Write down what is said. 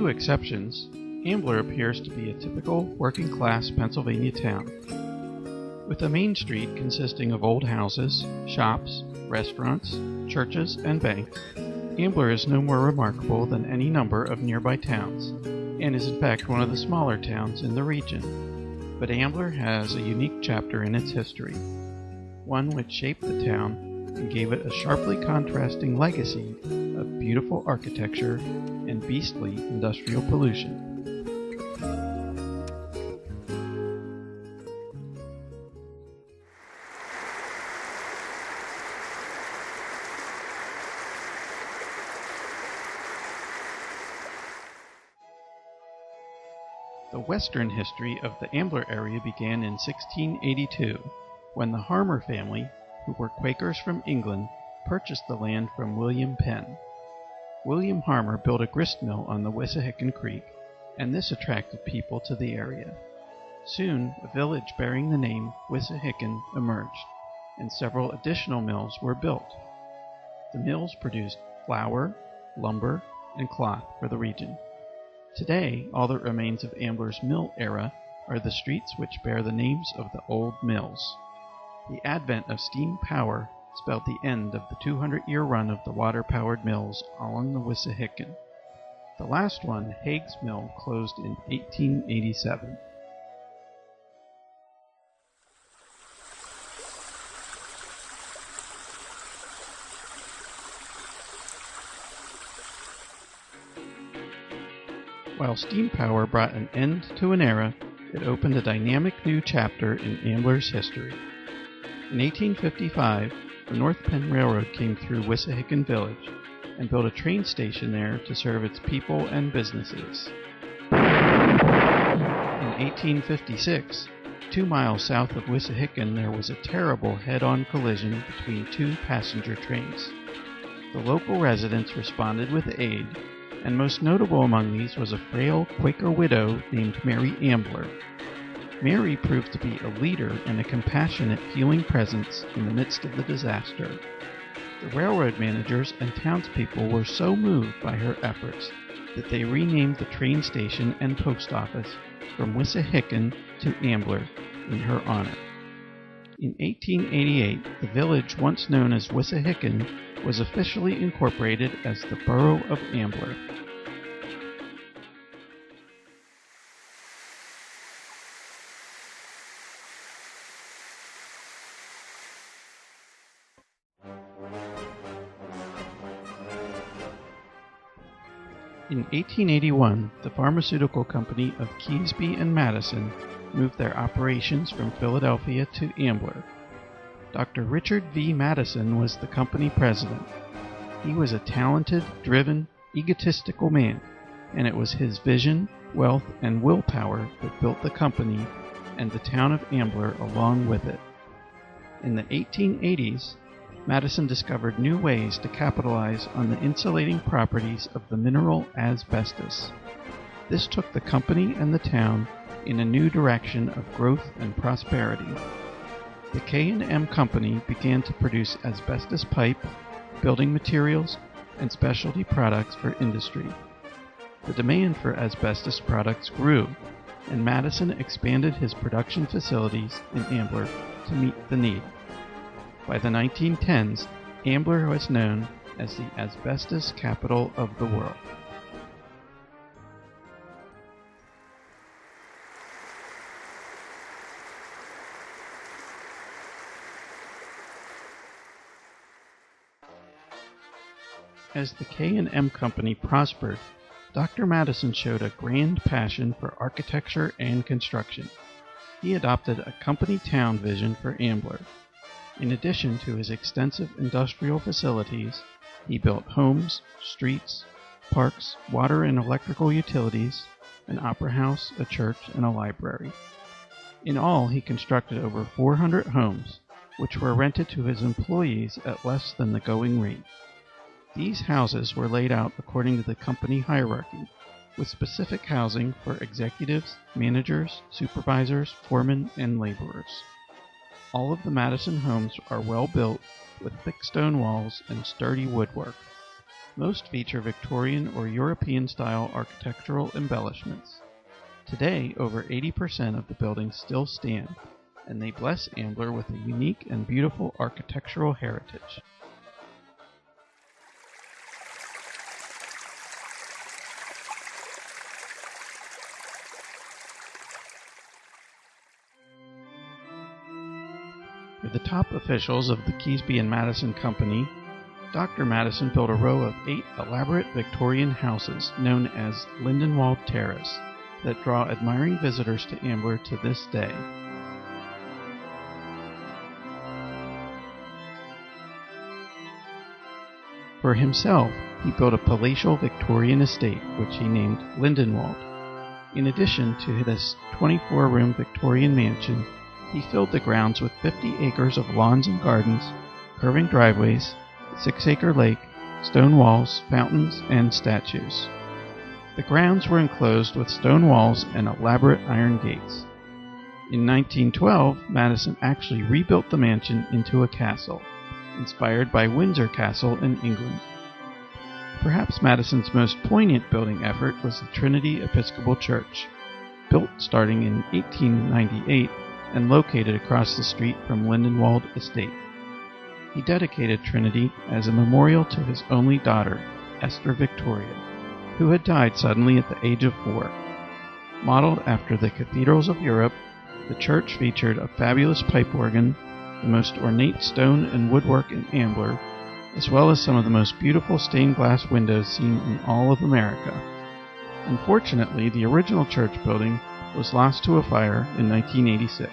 few exceptions, Ambler appears to be a typical working-class Pennsylvania town, with a main street consisting of old houses, shops, restaurants, churches, and banks. Ambler is no more remarkable than any number of nearby towns, and is in fact one of the smaller towns in the region. But Ambler has a unique chapter in its history, one which shaped the town and gave it a sharply contrasting legacy of beautiful architecture and beastly industrial pollution. The western history of the Ambler area began in 1682, when the Harmer family, who were Quakers from England, purchased the land from William Penn. William Harmer built a grist mill on the Wissahickon Creek, and this attracted people to the area. Soon, a village bearing the name Wissahickon emerged, and several additional mills were built. The mills produced flour, lumber, and cloth for the region. Today, all that remains of Ambler's mill era are the streets which bear the names of the old mills. The advent of steam power spelled the end of the 200-year run of the water-powered mills along the Wissahickon. The last one, Haig's Mill, closed in 1887. While steam power brought an end to an era, it opened a dynamic new chapter in Ambler's history. In 1855, the North Penn Railroad came through Wissahickon Village and built a train station there to serve its people and businesses. In 1856, 2 miles south of Wissahickon, there was a terrible head-on collision between two passenger trains. The local residents responded with aid, and most notable among these was a frail Quaker widow named Mary Ambler. Mary proved to be a leader and a compassionate, healing presence in the midst of the disaster. The railroad managers and townspeople were so moved by her efforts that they renamed the train station and post office from Wissahickon to Ambler in her honor. In 1888, the village once known as Wissahickon was officially incorporated as the Borough of Ambler. In 1881, the pharmaceutical company of Keesby and Madison moved their operations from Philadelphia to Ambler. Dr. Richard V. Madison was the company president. He was a talented, driven, egotistical man, and it was his vision, wealth, and willpower that built the company and the town of Ambler along with it. In the 1880s, Madison discovered new ways to capitalize on the insulating properties of the mineral asbestos. This took the company and the town in a new direction of growth and prosperity. The K&M Company began to produce asbestos pipe, building materials, and specialty products for industry. The demand for asbestos products grew, and Madison expanded his production facilities in Ambler to meet the need. By the 1910s, Ambler was known as the asbestos capital of the world. As the K&M Company prospered, Dr. Madison showed a grand passion for architecture and construction. He adopted a company town vision for Ambler. In addition to his extensive industrial facilities, he built homes, streets, parks, water and electrical utilities, an opera house, a church, and a library. In all, he constructed over 400 homes, which were rented to his employees at less than the going rate. These houses were laid out according to the company hierarchy, with specific housing for executives, managers, supervisors, foremen, and laborers. All of the Madison homes are well built with thick stone walls and sturdy woodwork. Most feature Victorian or European-style architectural embellishments. Today, over 80% of the buildings still stand, and they bless Ambler with a unique and beautiful architectural heritage. For the top officials of the Keasbey and Madison Company, Dr. Madison built a row of 8 elaborate Victorian houses known as Lindenwold Terrace that draw admiring visitors to Ambler to this day. For himself, he built a palatial Victorian estate which he named Lindenwold. In addition to this 24-room Victorian mansion, he filled the grounds with 50 acres of lawns and gardens, curving driveways, a 6-acre lake, stone walls, fountains, and statues. The grounds were enclosed with stone walls and elaborate iron gates. In 1912, Madison actually rebuilt the mansion into a castle, inspired by Windsor Castle in England. Perhaps Madison's most poignant building effort was the Trinity Episcopal Church, built starting in 1898 and located across the street from Lindenwold Estate. He dedicated Trinity as a memorial to his only daughter, Esther Victoria, who had died suddenly at the age of 4. Modeled after the cathedrals of Europe, the church featured a fabulous pipe organ, the most ornate stone and woodwork in Ambler, as well as some of the most beautiful stained glass windows seen in all of America. Unfortunately, the original church building was lost to a fire in 1986.